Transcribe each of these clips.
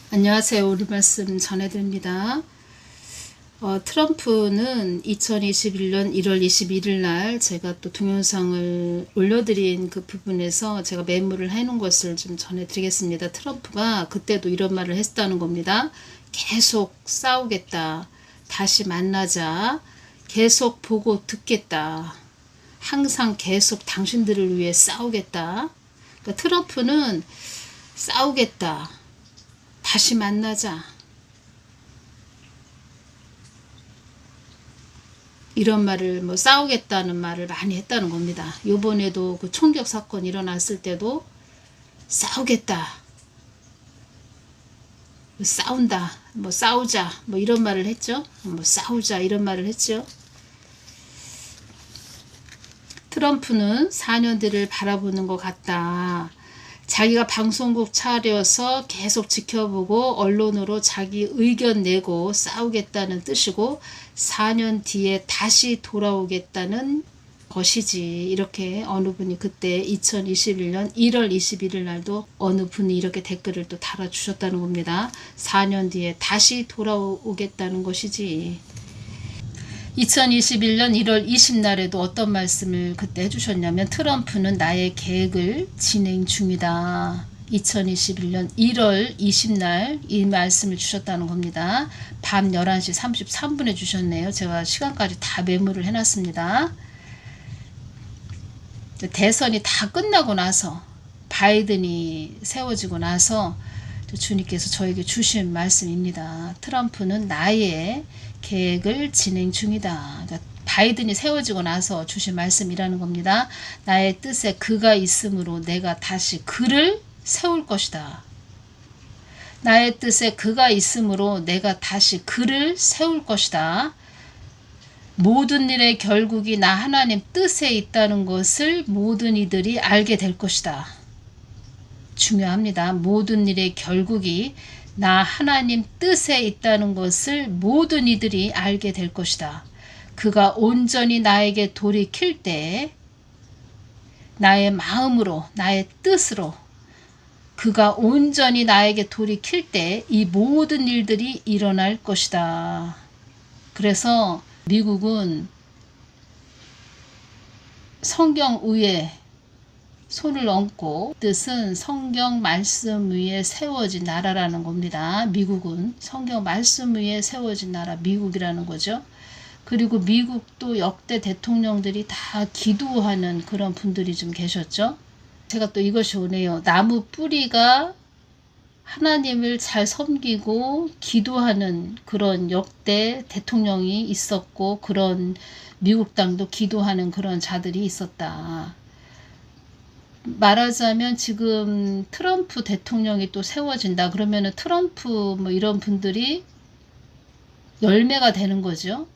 안녕하세요. 우리 말씀 전해드립니다. 트럼프는 2021년 1월 21일 날 제가 또 동영상을 올려드린 그 부분에서 제가 메모를 해놓은 것을 좀 전해드리겠습니다. 트럼프가 그때도 이런 말을 했다는 겁니다. 계속 싸우겠다. 다시 만나자. 계속 보고 듣겠다. 항상 계속 당신들을 위해 싸우겠다. 그러니까 트럼프는 싸우겠다. 다시 만나자. 이런 말을 싸우겠다는 말을 많이 했다는 겁니다. 요번에도 그 총격 사건 일어났을 때도 싸우겠다. 싸운다. 싸우자. 이런 말을 했죠. 싸우자. 이런 말을 했죠. 트럼프는 4년 뒤를 바라보는 것 같다. 자기가 방송국 차려서 계속 지켜보고 언론으로 자기 의견 내고 싸우겠다는 뜻이고 4년 뒤에 다시 돌아오겠다는 것이지. 이렇게 어느 분이 그때 2021년 1월 21일 날도 어느 분이 이렇게 댓글을 또 달아주셨다는 겁니다. 4년 뒤에 다시 돌아오겠다는 것이지. 2021년 1월 20날에도 어떤 말씀을 그때 해주셨냐면 트럼프는 나의 계획을 진행 중이다. 2021년 1월 20날 이 말씀을 주셨다는 겁니다. 밤 11시 33분에 주셨네요. 제가 시간까지 다 메모를 해놨습니다. 대선이 다 끝나고 나서 바이든이 세워지고 나서 주님께서 저에게 주신 말씀입니다. 트럼프는 나의 계획을 진행 중이다. 그러니까 바이든이 세워지고 나서 주신 말씀이라는 겁니다. 나의 뜻에 그가 있으므로 내가 다시 그를 세울 것이다. 나의 뜻에 그가 있으므로 내가 다시 그를 세울 것이다. 모든 일의 결국이 나 하나님 뜻에 있다는 것을 모든 이들이 알게 될 것이다. 중요합니다. 모든 일의 결국이 나 하나님 뜻에 있다는 것을 모든 이들이 알게 될 것이다. 그가 온전히 나에게 돌이킬 때 나의 마음으로 나의 뜻으로 그가 온전히 나에게 돌이킬 때 이 모든 일들이 일어날 것이다. 그래서 미국은 성경 위에 손을 얹고 뜻은 성경 말씀 위에 세워진 나라라는 겁니다. 미국은 성경 말씀 위에 세워진 나라 미국이라는 거죠. 그리고 미국도 역대 대통령들이 다 기도하는 그런 분들이 좀 계셨죠. 제가 또 이것이 오네요. 나무 뿌리가 하나님을 잘 섬기고 기도하는 그런 역대 대통령이 있었고 그런 미국 땅도 기도하는 그런 자들이 있었다. 말하자면 지금 트럼프 대통령이 또 세워진다 그러면은 트럼프 이런 분들이 열매가 되는 거죠.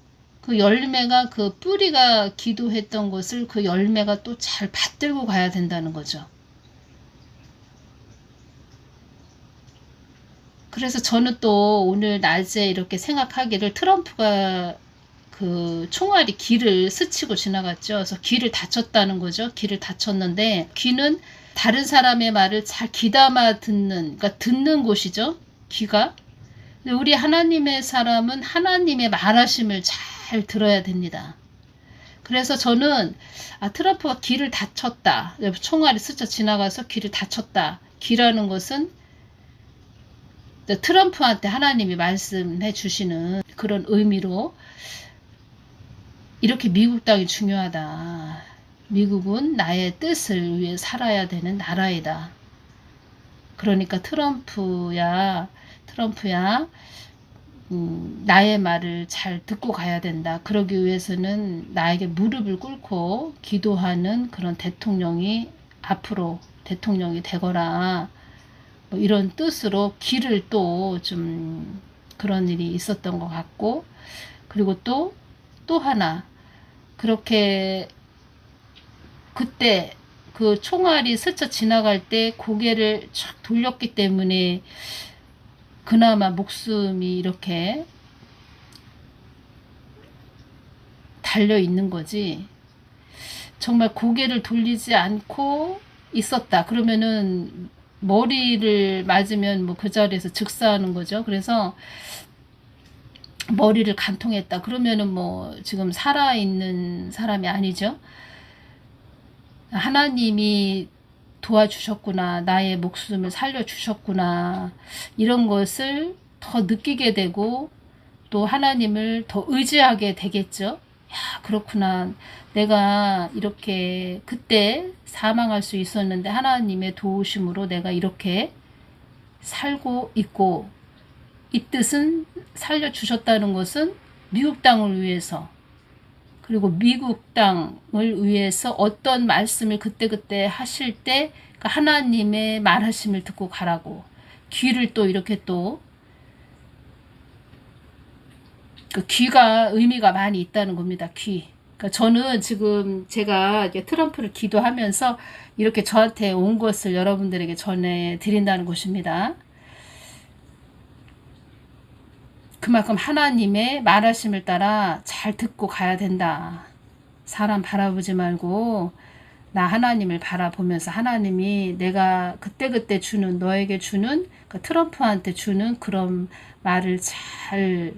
그 열매가 그 뿌리가 기도했던 것을 그 열매가 또 잘 받들고 가야 된다는 거죠. 그래서 저는 또 오늘 낮에 이렇게 생각하기를 트럼프가 그 총알이 귀를 스치고 지나갔죠. 그래서 귀를 다쳤다는 거죠. 귀를 다쳤는데 귀는 다른 사람의 말을 잘 귀담아 듣는, 그러니까 듣는 곳이죠. 귀가. 우리 하나님의 사람은 하나님의 말하심을 잘 들어야 됩니다. 그래서 저는 트럼프가 귀를 다쳤다. 총알이 스쳐 지나가서 귀를 다쳤다. 귀라는 것은 트럼프한테 하나님이 말씀해 주시는 그런 의미로 이렇게 미국 땅이 중요하다. 미국은 나의 뜻을 위해 살아야 되는 나라이다. 그러니까 트럼프야, 나의 말을 잘 듣고 가야 된다. 그러기 위해서는 나에게 무릎을 꿇고 기도하는 그런 대통령이 앞으로 대통령이 되거라. 이런 뜻으로 귀를 또 좀 그런 일이 있었던 것 같고, 그리고 또 하나, 그렇게 그때 그 총알이 스쳐 지나갈 때 고개를 쫙 돌렸기 때문에 그나마 목숨이 이렇게 달려 있는 거지. 정말 고개를 돌리지 않고 있었다 그러면은 머리를 맞으면 뭐 그 자리에서 즉사하는 거죠. 그래서 머리를 간통했다. 그러면은 뭐 지금 살아있는 사람이 아니죠. 하나님이 도와주셨구나. 나의 목숨을 살려주셨구나. 이런 것을 더 느끼게 되고 또 하나님을 더 의지하게 되겠죠. 야, 그렇구나. 내가 이렇게 그때 사망할 수 있었는데 하나님의 도우심으로 내가 이렇게 살고 있고, 이 뜻은 살려주셨다는 것은 미국 땅을 위해서, 그리고 미국 땅을 위해서 어떤 말씀을 그때그때 하실 때 하나님의 말하심을 듣고 가라고, 귀를 또 이렇게 또 그 귀가 의미가 많이 있다는 겁니다. 귀. 그러니까 저는 지금 제가 이제 트럼프를 기도하면서 이렇게 저한테 온 것을 여러분들에게 전해드린다는 것입니다. 그만큼 하나님의 말하심을 따라 잘 듣고 가야 된다. 사람 바라보지 말고 나 하나님을 바라보면서 하나님이 내가 그때그때 주는, 너에게 주는, 그 트럼프한테 주는 그런 말을 잘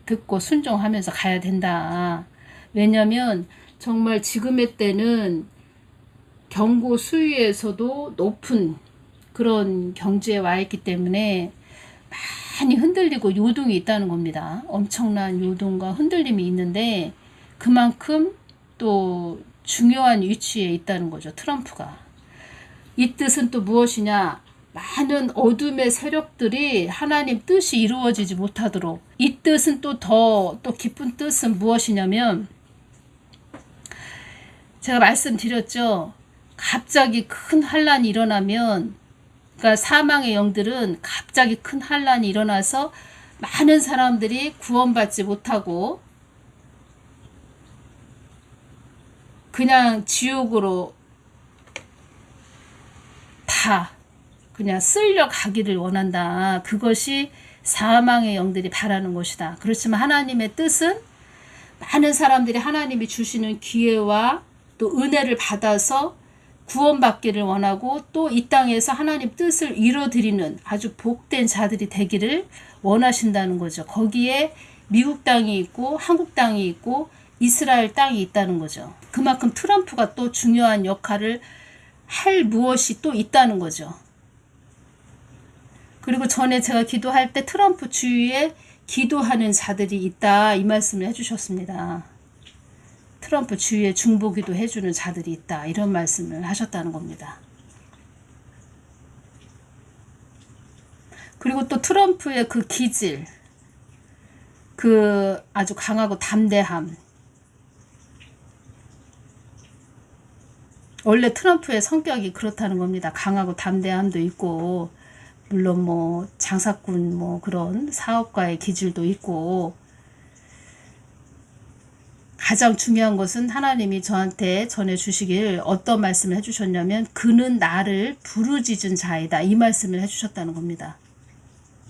듣고 순종하면서 가야 된다. 왜냐면 정말 지금의 때는 경고 수위에서도 높은 그런 경지에 와 있기 때문에 많이 흔들리고 요동이 있다는 겁니다. 엄청난 요동과 흔들림이 있는데 그만큼 또 중요한 위치에 있다는 거죠. 트럼프가. 이 뜻은 또 무엇이냐? 많은 어둠의 세력들이 하나님 뜻이 이루어지지 못하도록. 이 뜻은 또 깊은 뜻은 무엇이냐면, 제가 말씀드렸죠. 갑자기 큰 환란이 일어나면, 그러니까 사망의 영들은 갑자기 큰 환란이 일어나서 많은 사람들이 구원받지 못하고 그냥 지옥으로 다 그냥 쓸려가기를 원한다. 그것이 사망의 영들이 바라는 것이다. 그렇지만 하나님의 뜻은 많은 사람들이 하나님이 주시는 기회와 또 은혜를 받아서 구원받기를 원하고 또 이 땅에서 하나님 뜻을 이뤄드리는 아주 복된 자들이 되기를 원하신다는 거죠. 거기에 미국 땅이 있고 한국 땅이 있고 이스라엘 땅이 있다는 거죠. 그만큼 트럼프가 또 중요한 역할을 할 무엇이 또 있다는 거죠. 그리고 전에 제가 기도할 때 트럼프 주위에 기도하는 자들이 있다, 이 말씀을 해주셨습니다. 트럼프 주위에 중보기도 해주는 자들이 있다, 이런 말씀을 하셨다는 겁니다. 그리고 또 트럼프의 그 기질, 그 아주 강하고 담대함. 원래 트럼프의 성격이 그렇다는 겁니다. 강하고 담대함도 있고, 물론 뭐 장사꾼 뭐 그런 사업가의 기질도 있고, 가장 중요한 것은 하나님이 저한테 전해주시길 어떤 말씀을 해주셨냐면, 그는 나를 부르짖은 자이다, 이 말씀을 해주셨다는 겁니다.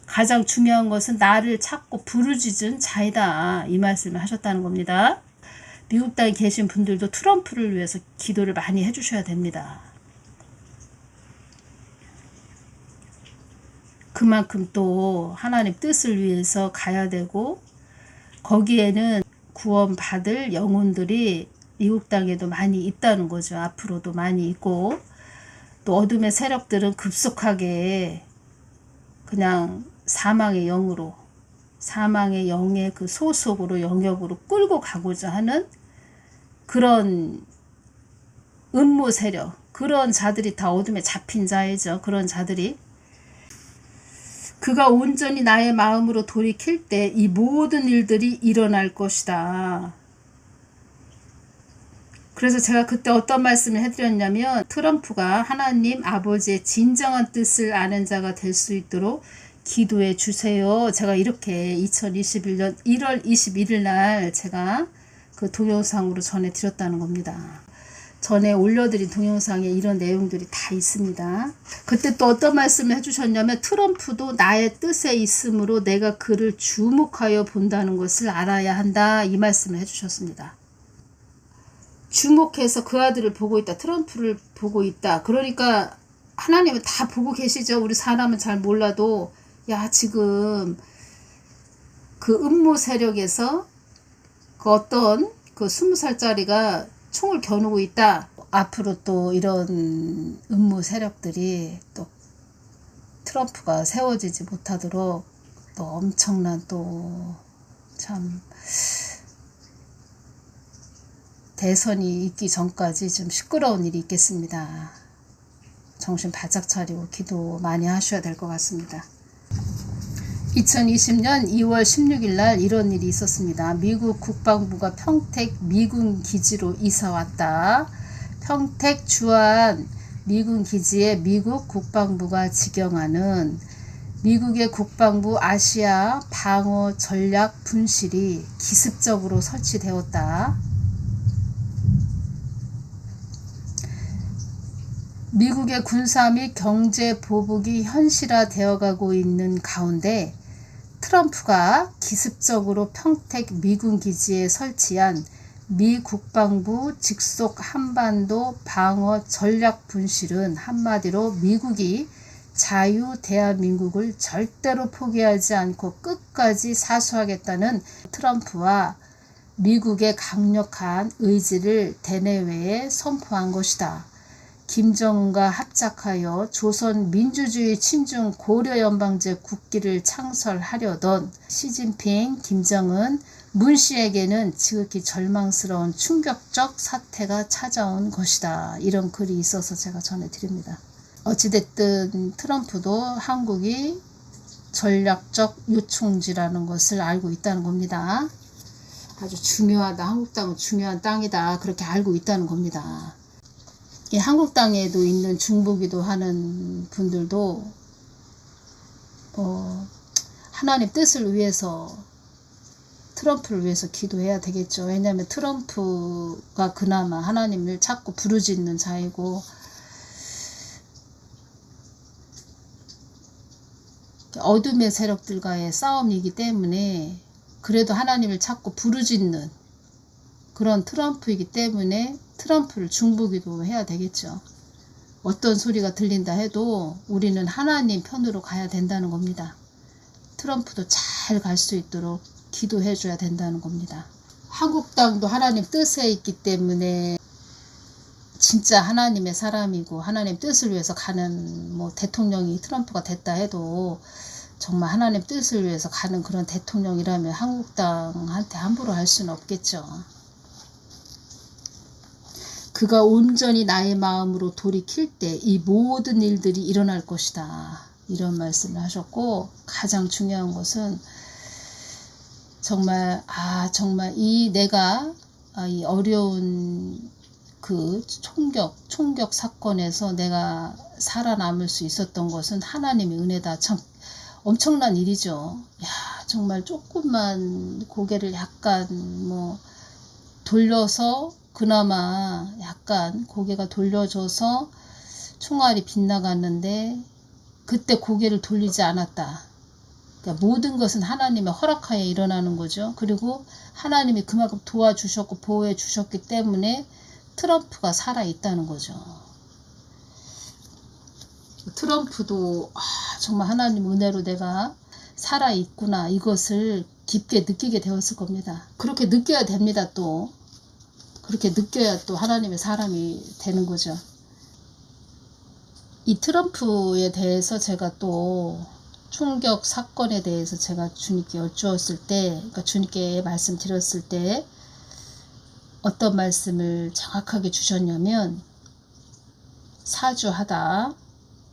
가장 중요한 것은 나를 찾고 부르짖은 자이다, 이 말씀을 하셨다는 겁니다. 미국 땅에 계신 분들도 트럼프를 위해서 기도를 많이 해주셔야 됩니다. 그만큼 또 하나님 뜻을 위해서 가야 되고, 거기에는 구원받을 영혼들이 미국 땅에도 많이 있다는 거죠. 앞으로도 많이 있고, 또 어둠의 세력들은 급속하게 그냥 사망의 영으로, 사망의 영의 그 소속으로, 영역으로 끌고 가고자 하는 그런 음모 세력, 그런 자들이 다 어둠에 잡힌 자이죠. 그런 자들이. 그가 온전히 나의 마음으로 돌이킬 때 이 모든 일들이 일어날 것이다. 그래서 제가 그때 어떤 말씀을 해드렸냐면, 트럼프가 하나님 아버지의 진정한 뜻을 아는 자가 될 수 있도록 기도해 주세요. 제가 이렇게 2021년 1월 21일 날 제가 그 동영상으로 전해드렸다는 겁니다. 전에 올려드린 동영상에 이런 내용들이 다 있습니다. 그때 또 어떤 말씀을 해주셨냐면, 트럼프도 나의 뜻에 있으므로 내가 그를 주목하여 본다는 것을 알아야 한다, 이 말씀을 해주셨습니다. 주목해서 그 아들을 보고 있다, 트럼프를 보고 있다. 그러니까 하나님은 다 보고 계시죠. 우리 사람은 잘 몰라도 야 지금 그 음모 세력에서 그 어떤 그 20살짜리가 총을 겨누고 있다. 앞으로 또 이런 음모 세력들이 또 트럼프가 세워지지 못하도록 또 엄청난 또 참 대선이 있기 전까지 좀 시끄러운 일이 있겠습니다. 정신 바짝 차리고 기도 많이 하셔야 될 것 같습니다. 2020년 2월 16일 날 이런 일이 있었습니다. 미국 국방부가 평택 미군 기지로 이사 왔다. 평택 주한 미군 기지에 미국 국방부가 직영하는 미국의 국방부 아시아 방어 전략 분실이 기습적으로 설치되었다. 미국의 군사 및 경제 보복이 현실화되어 가고 있는 가운데 트럼프가 기습적으로 평택 미군 기지에 설치한 미 국방부 직속 한반도 방어 전략 분실은 한마디로 미국이 자유 대한민국을 절대로 포기하지 않고 끝까지 사수하겠다는 트럼프와 미국의 강력한 의지를 대내외에 선포한 것이다. 김정은과 합작하여 조선 민주주의 친중 고려연방제 국기를 창설하려던 시진핑, 김정은, 문 씨에게는 지극히 절망스러운 충격적 사태가 찾아온 것이다. 이런 글이 있어서 제가 전해드립니다. 어찌됐든 트럼프도 한국이 전략적 요충지라는 것을 알고 있다는 겁니다. 아주 중요하다. 한국 땅은 중요한 땅이다. 그렇게 알고 있다는 겁니다. 이 한국 땅에도 있는 중보기도 하는 분들도 하나님 뜻을 위해서 트럼프를 위해서 기도해야 되겠죠. 왜냐하면 트럼프가 그나마 하나님을 찾고 부르짖는 자이고 어둠의 세력들과의 싸움이기 때문에 그래도 하나님을 찾고 부르짖는 그런 트럼프이기 때문에 트럼프를 중보기도 해야 되겠죠. 어떤 소리가 들린다 해도 우리는 하나님 편으로 가야 된다는 겁니다. 트럼프도 잘 갈 수 있도록 기도해 줘야 된다는 겁니다. 한국 땅도 하나님 뜻에 있기 때문에 진짜 하나님의 사람이고 하나님 뜻을 위해서 가는 대통령이 트럼프가 됐다 해도 정말 하나님 뜻을 위해서 가는 그런 대통령이라면 한국 땅한테 함부로 할 수는 없겠죠. 그가 온전히 나의 마음으로 돌이킬 때 이 모든 일들이 일어날 것이다. 이런 말씀을 하셨고 가장 중요한 것은 정말 내가 이 어려운 그 총격 사건에서 내가 살아남을 수 있었던 것은 하나님의 은혜다. 참 엄청난 일이죠. 야, 정말 조금만 고개를 약간 돌려서 그나마 약간 고개가 돌려져서 총알이 빗나갔는데 그때 고개를 돌리지 않았다. 그러니까 모든 것은 하나님의 허락하에 일어나는 거죠. 그리고 하나님이 그만큼 도와주셨고 보호해 주셨기 때문에 트럼프가 살아있다는 거죠. 트럼프도 정말 하나님 은혜로 내가 살아있구나 이것을 깊게 느끼게 되었을 겁니다. 그렇게 느껴야 됩니다. 또 그렇게 느껴야 또 하나님의 사람이 되는 거죠. 이 트럼프에 대해서 제가 또 총격 사건에 대해서 제가 주님께 여쭈었을 때, 그러니까 주님께 말씀드렸을 때 어떤 말씀을 정확하게 주셨냐면 사주하다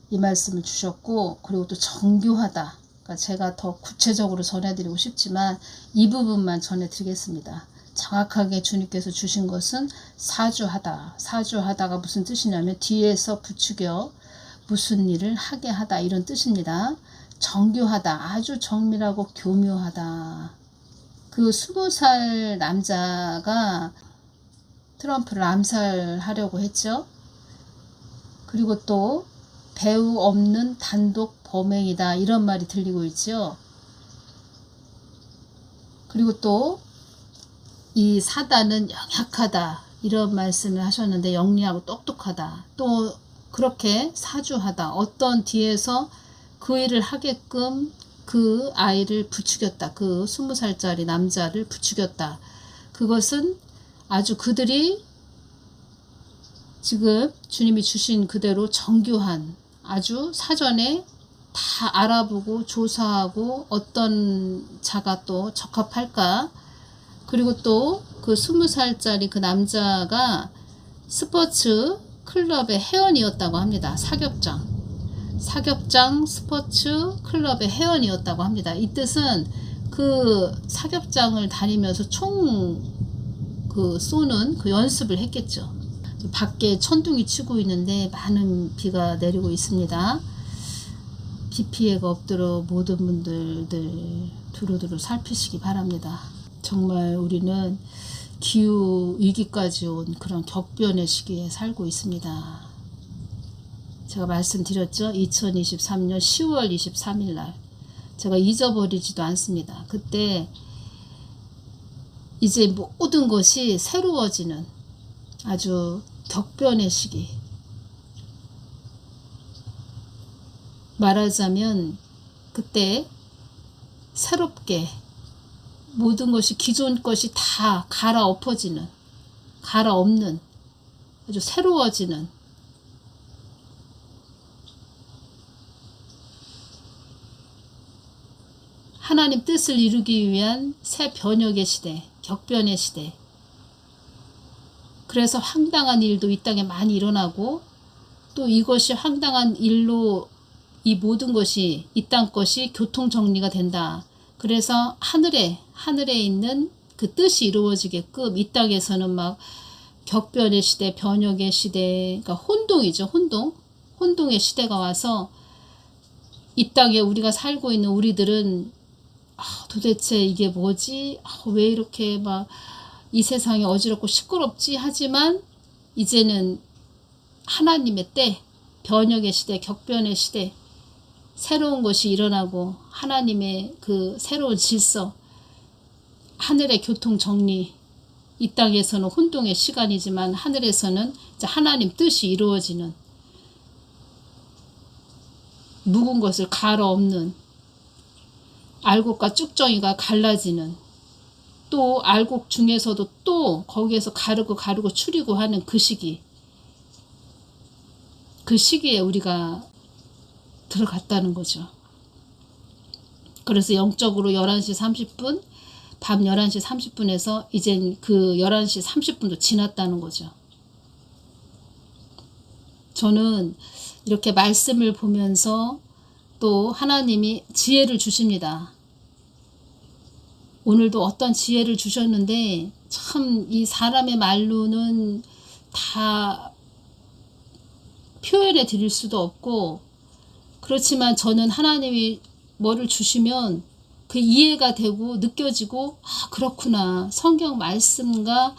이 말씀을 주셨고, 그리고 또 정교하다. 그러니까 제가 더 구체적으로 전해드리고 싶지만 이 부분만 전해드리겠습니다. 정확하게 주님께서 주신 것은 사주하다. 사주하다가 무슨 뜻이냐면 뒤에서 부추겨 무슨 일을 하게 하다 이런 뜻입니다. 정교하다. 아주 정밀하고 교묘하다. 그 20살 남자가 트럼프를 암살하려고 했죠. 그리고 또 배후 없는 단독 범행이다 이런 말이 들리고 있죠. 그리고 또 이 사단은 영약하다 이런 말씀을 하셨는데 영리하고 똑똑하다. 또 그렇게 사주하다. 어떤 뒤에서 그 일을 하게끔 그 아이를 부추겼다. 그 20살짜리 남자를 부추겼다. 그것은 아주 그들이 지금 주님이 주신 그대로 정교한, 아주 사전에 다 알아보고 조사하고 어떤 자가 또 적합할까. 그리고 또 그 20살짜리 그 남자가 스포츠 클럽의 회원이었다고 합니다. 사격장 스포츠 클럽의 회원이었다고 합니다. 이 뜻은 그 사격장을 다니면서 총 그 쏘는 그 연습을 했겠죠. 밖에 천둥이 치고 있는데 많은 비가 내리고 있습니다. 비 피해가 없도록 모든 분들들 두루두루 살피시기 바랍니다. 정말 우리는 기후 위기까지 온 그런 격변의 시기에 살고 있습니다. 제가 말씀드렸죠. 2023년 10월 23일 날 제가 잊어버리지도 않습니다. 그때 이제 모든 것이 새로워지는 아주 격변의 시기. 말하자면 그때 새롭게 모든 것이 기존 것이 다 갈아엎어지는, 갈아엎는, 아주 새로워지는 하나님 뜻을 이루기 위한 새 변혁의 시대, 격변의 시대. 그래서 황당한 일도 이 땅에 많이 일어나고 또 이것이 황당한 일로 이 모든 것이 이 땅 것이 교통정리가 된다. 그래서 하늘에 있는 그 뜻이 이루어지게끔 이 땅에서는 막 격변의 시대, 변혁의 시대, 그러니까 혼동이죠. 혼동의 시대가 와서 이 땅에 우리가 살고 있는 우리들은 도대체 이게 뭐지? 왜 이렇게 막 이 세상이 어지럽고 시끄럽지? 하지만 이제는 하나님의 때, 변혁의 시대, 격변의 시대, 새로운 것이 일어나고 하나님의 그 새로운 질서, 하늘의 교통 정리, 이 땅에서는 혼동의 시간이지만 하늘에서는 이제 하나님 뜻이 이루어지는, 묵은 것을 갈아엎는, 알곡과 쭉정이가 갈라지는, 또 알곡 중에서도 또 거기에서 가르고 추리고 하는 그 시기, 그 시기에 우리가 들어갔다는 거죠. 그래서 영적으로 11시 30분, 밤 11시 30분에서 이젠 그 11시 30분도 지났다는 거죠. 저는 이렇게 말씀을 보면서 또 하나님이 지혜를 주십니다. 오늘도 어떤 지혜를 주셨는데 참 이 사람의 말로는 다 표현해 드릴 수도 없고, 그렇지만 저는 하나님이 뭐를 주시면 그 이해가 되고 느껴지고, 그렇구나. 성경 말씀과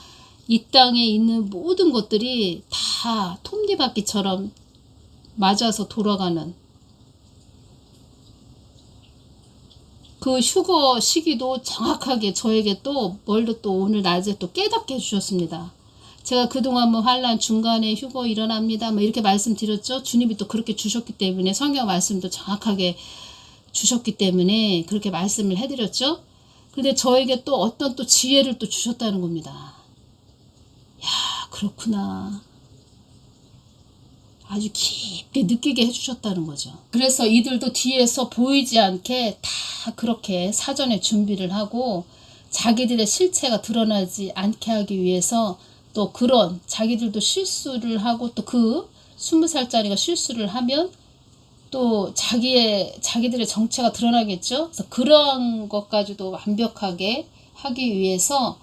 이 땅에 있는 모든 것들이 다 톱니바퀴처럼 맞아서 돌아가는 그 휴거 시기도 정확하게 저에게 또 뭘로 또 오늘 낮에 또 깨닫게 해주셨습니다. 제가 그동안 뭐 환란 중간에 휴거 일어납니다. 뭐 이렇게 말씀드렸죠. 주님이 또 그렇게 주셨기 때문에 성경 말씀도 정확하게 주셨기 때문에 그렇게 말씀을 해드렸죠. 근데 저에게 또 어떤 또 지혜를 또 주셨다는 겁니다. 야, 그렇구나. 아주 깊게 느끼게 해주셨다는 거죠. 그래서 이들도 뒤에서 보이지 않게 다 그렇게 사전에 준비를 하고 자기들의 실체가 드러나지 않게 하기 위해서 또 그런 자기들도 실수를 하고 또 그 20살짜리가 실수를 하면 또 자기들의 정체가 드러나겠죠. 그래서 그런 것까지도 완벽하게 하기 위해서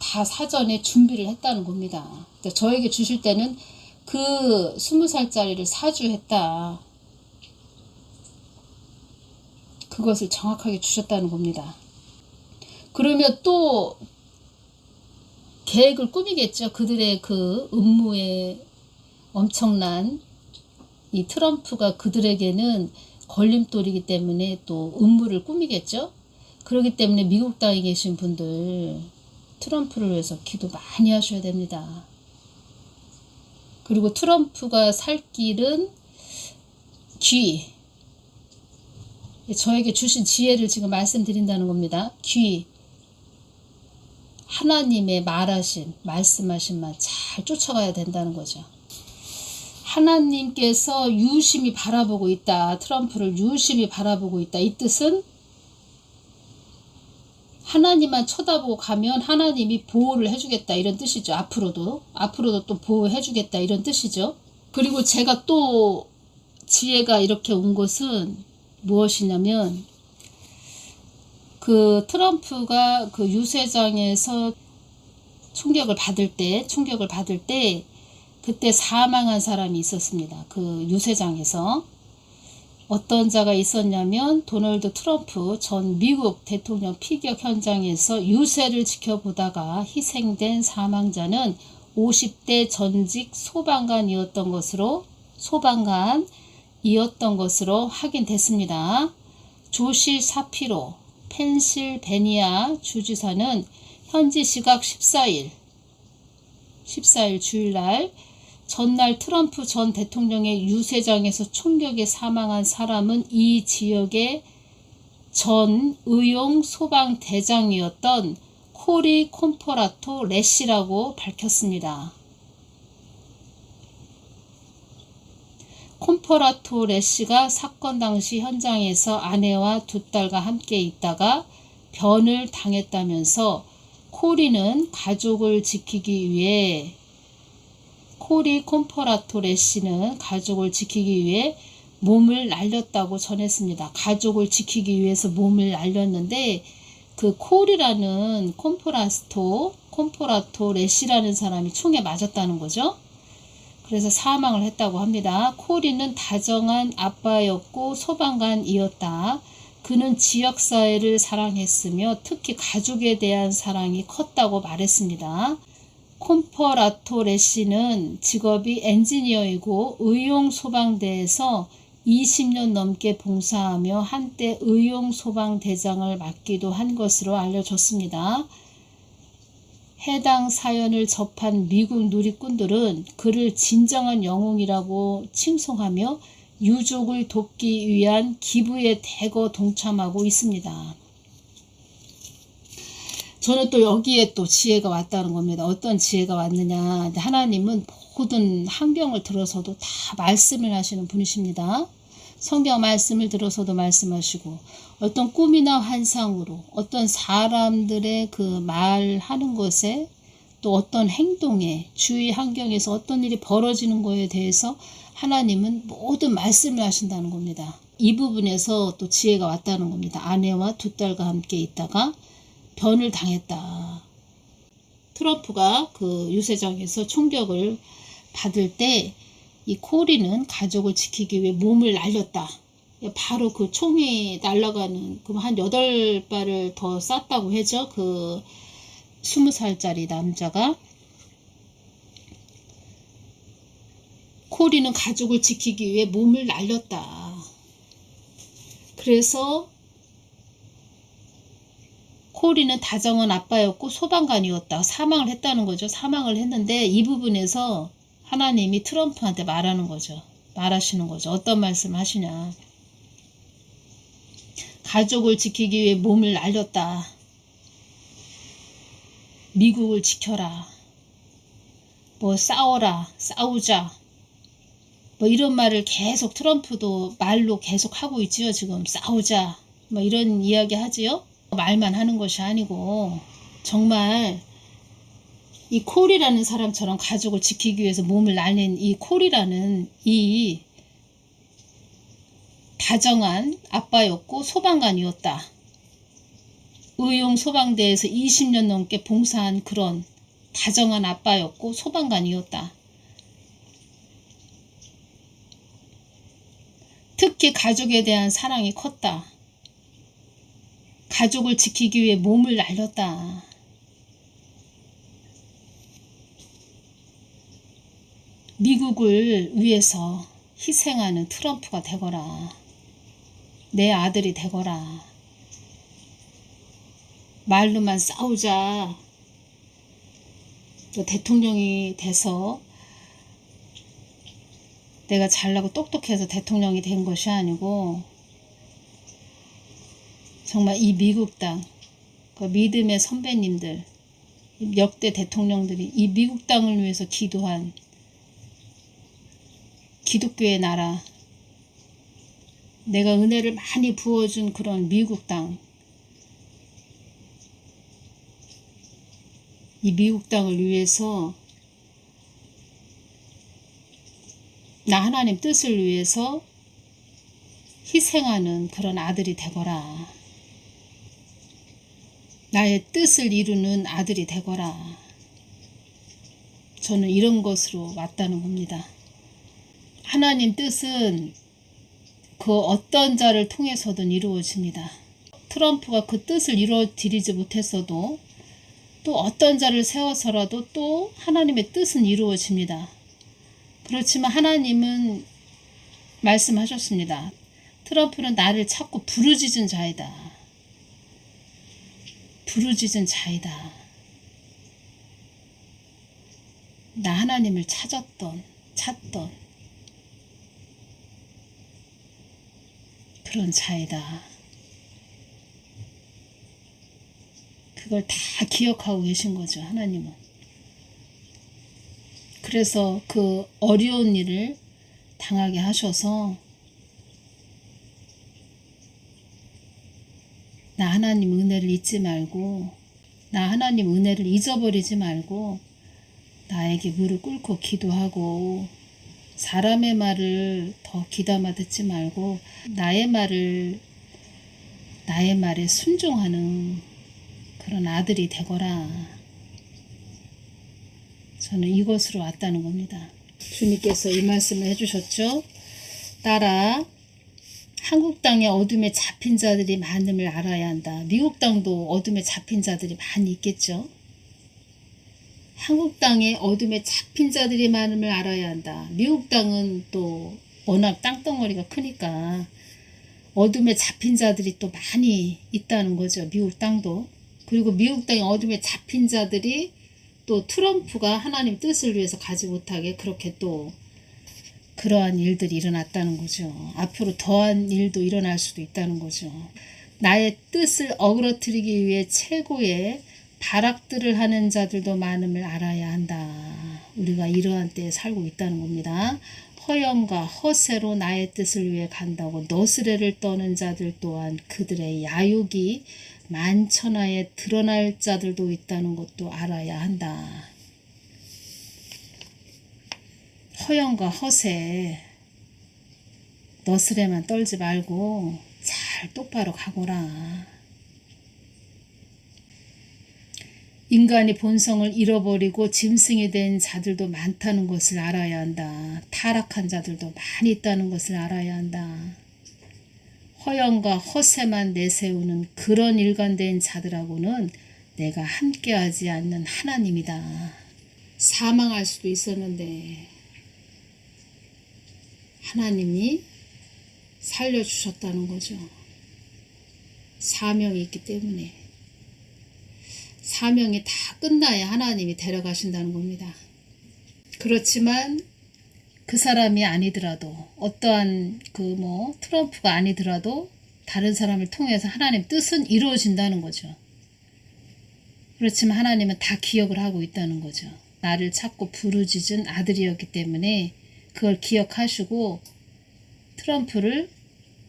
다 사전에 준비를 했다는 겁니다. 저에게 주실 때는 그 20살짜리를 사주했다. 그것을 정확하게 주셨다는 겁니다. 그러면 또 계획을 꾸미겠죠. 그들의 그 음모에 엄청난 이 트럼프가 그들에게는 걸림돌이기 때문에 또 음모를 꾸미겠죠. 그렇기 때문에 미국 땅에 계신 분들 트럼프를 위해서 기도 많이 하셔야 됩니다. 그리고 트럼프가 살 길은 귀. 저에게 주신 지혜를 지금 말씀드린다는 겁니다. 귀. 하나님의 말하신, 말씀하신 말 잘 쫓아가야 된다는 거죠. 하나님께서 유심히 바라보고 있다. 트럼프를 유심히 바라보고 있다. 이 뜻은 하나님만 쳐다보고 가면 하나님이 보호를 해주겠다. 이런 뜻이죠. 앞으로도 또 보호해주겠다. 이런 뜻이죠. 그리고 제가 또 지혜가 이렇게 온 것은 무엇이냐면, 그 트럼프가 그 유세장에서 충격을 받을 때 그때 사망한 사람이 있었습니다. 그 유세장에서 어떤 자가 있었냐면, 도널드 트럼프 전 미국 대통령 피격 현장에서 유세를 지켜보다가 희생된 사망자는 50대 전직 소방관이었던 것으로 확인됐습니다. 조시 사피로 펜실베니아 주지사는 현지 시각 14일 주일날 전날 트럼프 전 대통령의 유세장에서 총격에 사망한 사람은 이 지역의 전 의용 소방대장이었던 코리 콤포라토 렛이라고 밝혔습니다. 콤포라토 렛이가 사건 당시 현장에서 아내와 두 딸과 함께 있다가 변을 당했다면서 코리 콤포라토 렛이는 가족을 지키기 위해 몸을 날렸다고 전했습니다. 가족을 지키기 위해서 몸을 날렸는데, 그 코리라는 콤포라토 렛이라는 사람이 총에 맞았다는 거죠. 그래서 사망을 했다고 합니다. 코리는 다정한 아빠였고 소방관이었다. 그는 지역사회를 사랑했으며 특히 가족에 대한 사랑이 컸다고 말했습니다. 콤포라토 렛이는 직업이 엔지니어이고 의용소방대에서 20년 넘게 봉사하며 한때 의용소방대장을 맡기도 한 것으로 알려졌습니다. 해당 사연을 접한 미국 누리꾼들은 그를 진정한 영웅이라고 칭송하며 유족을 돕기 위한 기부에 대거 동참하고 있습니다. 저는 또 여기에 또 지혜가 왔다는 겁니다. 어떤 지혜가 왔느냐. 하나님은 모든 환경을 들어서도 다 말씀을 하시는 분이십니다. 성경 말씀을 들어서도 말씀하시고, 어떤 꿈이나 환상으로, 어떤 사람들의 그 말하는 것에, 또 어떤 행동에, 주위 환경에서 어떤 일이 벌어지는 것에 대해서 하나님은 모든 말씀을 하신다는 겁니다. 이 부분에서 또 지혜가 왔다는 겁니다. 아내와 두 딸과 함께 있다가 변을 당했다. 트럼프가 그 유세장에서 총격을 받을 때 이 코리는 가족을 지키기 위해 몸을 날렸다. 바로 그 총이 날아가는 그 한 8발을 더 쐈다고 하죠. 그 20살짜리 남자가. 코리는 가족을 지키기 위해 몸을 날렸다. 그래서 코리는 다정한 아빠였고 소방관이었다. 사망을 했다는 거죠. 사망을 했는데 이 부분에서 하나님이 트럼프한테 말하시는 거죠. 어떤 말씀을 하시냐. 가족을 지키기 위해 몸을 날렸다. 미국을 지켜라. 뭐 싸우자. 뭐 이런 말을 계속 트럼프도 말로 계속 하고 있지요. 지금 싸우자. 뭐 이런 이야기 하지요. 말만 하는 것이 아니고 정말 이 콜이라는 사람처럼 가족을 지키기 위해서 몸을 날린 이 콜이라는 이 다정한 아빠였고 소방관이었다. 의용소방대에서 20년 넘게 봉사한 그런 다정한 아빠였고 소방관이었다. 특히 가족에 대한 사랑이 컸다. 가족을 지키기 위해 몸을 날렸다. 미국을 위해서 희생하는 트럼프가 되거라. 내 아들이 되거라. 말로만 싸우자. 대통령이 돼서 내가 잘나고 똑똑해서 대통령이 된 것이 아니고 정말 이 미국 땅, 그 믿음의 선배님들, 역대 대통령들이 이 미국 땅을 위해서 기도한 기독교의 나라, 내가 은혜를 많이 부어준 그런 미국 땅, 이 미국 땅을 위해서 나 하나님 뜻을 위해서 희생하는 그런 아들이 되거라. 나의 뜻을 이루는 아들이 되거라. 저는 이런 것으로 왔다는 겁니다. 하나님 뜻은 그 어떤 자를 통해서든 이루어집니다. 트럼프가 그 뜻을 이루어드리지 못했어도 또 어떤 자를 세워서라도 또 하나님의 뜻은 이루어집니다. 그렇지만 하나님은 말씀하셨습니다. 트럼프는 나를 찾고 부르짖은 자이다. 부르짖은 자이다. 나 하나님을 찾던 그런 자이다. 그걸 다 기억하고 계신 거죠, 하나님은. 그래서 그 어려운 일을 당하게 하셔서 나 하나님 은혜를 잊지 말고, 나 하나님 은혜를 잊어버리지 말고 나에게 무릎 꿇고 기도하고, 사람의 말을 더 귀담아 듣지 말고 나의 말에 순종하는 그런 아들이 되거라. 저는 이것으로 왔다는 겁니다. 주님께서 이 말씀을 해주셨죠. 따라 한국 땅에 어둠에 잡힌 자들이 많음을 알아야 한다. 미국 땅도 어둠에 잡힌 자들이 많이 있겠죠. 한국 땅에 어둠에 잡힌 자들이 많음을 알아야 한다. 미국 땅은 또 워낙 땅덩어리가 크니까 어둠에 잡힌 자들이 또 많이 있다는 거죠. 미국 땅도. 그리고 미국 땅에 어둠에 잡힌 자들이 또 트럼프가 하나님 뜻을 위해서 가지 못하게 그렇게 또 그러한 일들이 일어났다는 거죠. 앞으로 더한 일도 일어날 수도 있다는 거죠. 나의 뜻을 어그러뜨리기 위해 최고의 발악들을 하는 자들도 많음을 알아야 한다. 우리가 이러한 때에 살고 있다는 겁니다. 허영과 허세로 나의 뜻을 위해 간다고 너스레를 떠는 자들 또한 그들의 야욕이 만천하에 드러날 자들도 있다는 것도 알아야 한다. 허영과 허세, 너스레만 떨지 말고 잘 똑바로 가거라. 인간이 본성을 잃어버리고 짐승이 된 자들도 많다는 것을 알아야 한다. 타락한 자들도 많이 있다는 것을 알아야 한다. 허영과 허세만 내세우는 그런 일관된 자들하고는 내가 함께하지 않는 하나님이다. 사망할 수도 있었는데 하나님이 살려주셨다는 거죠. 사명이 있기 때문에. 사명이 다 끝나야 하나님이 데려가신다는 겁니다. 그렇지만 그 사람이 아니더라도, 어떠한 트럼프가 아니더라도 다른 사람을 통해서 하나님 뜻은 이루어진다는 거죠. 그렇지만 하나님은 다 기억을 하고 있다는 거죠. 나를 찾고 부르짖은 아들이었기 때문에 그걸 기억하시고 트럼프를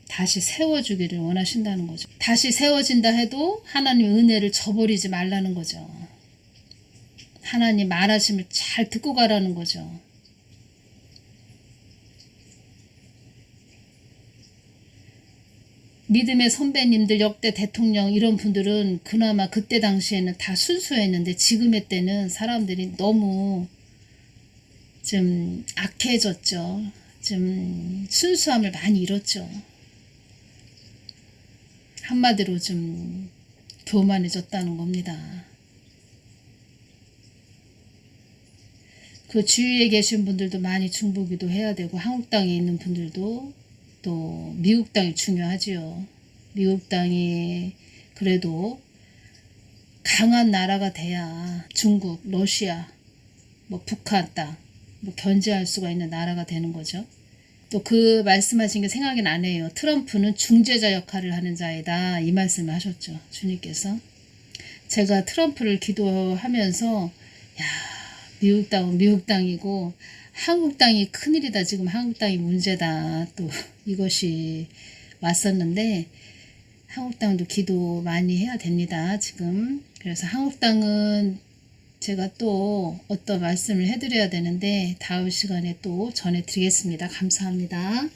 다시 세워주기를 원하신다는 거죠. 다시 세워진다 해도 하나님의 은혜를 저버리지 말라는 거죠. 하나님 말하심을 잘 듣고 가라는 거죠. 믿음의 선배님들, 역대 대통령 이런 분들은 그나마 그때 당시에는 다 순수했는데 지금의 때는 사람들이 너무 좀 악해졌죠. 좀 순수함을 많이 잃었죠. 한마디로 좀 교만해졌다는 겁니다. 그 주위에 계신 분들도 많이 중보기도 해야 되고, 한국 땅에 있는 분들도 또 미국 땅이 중요하지요. 미국 땅이 그래도 강한 나라가 돼야 중국, 러시아, 북한 땅 견제할 수가 있는 나라가 되는 거죠. 또 그 말씀하신 게 생각이 나네요. 트럼프는 중재자 역할을 하는 자이다. 이 말씀을 하셨죠. 주님께서. 제가 트럼프를 기도하면서 야, 미국 땅은 미국 땅이고 한국 땅이 큰일이다. 지금 한국 땅이 문제다. 또 이것이 왔었는데 한국 땅도 기도 많이 해야 됩니다. 지금. 그래서 한국 땅은 제가 또 어떤 말씀을 해드려야 되는데 다음 시간에 또 전해드리겠습니다. 감사합니다.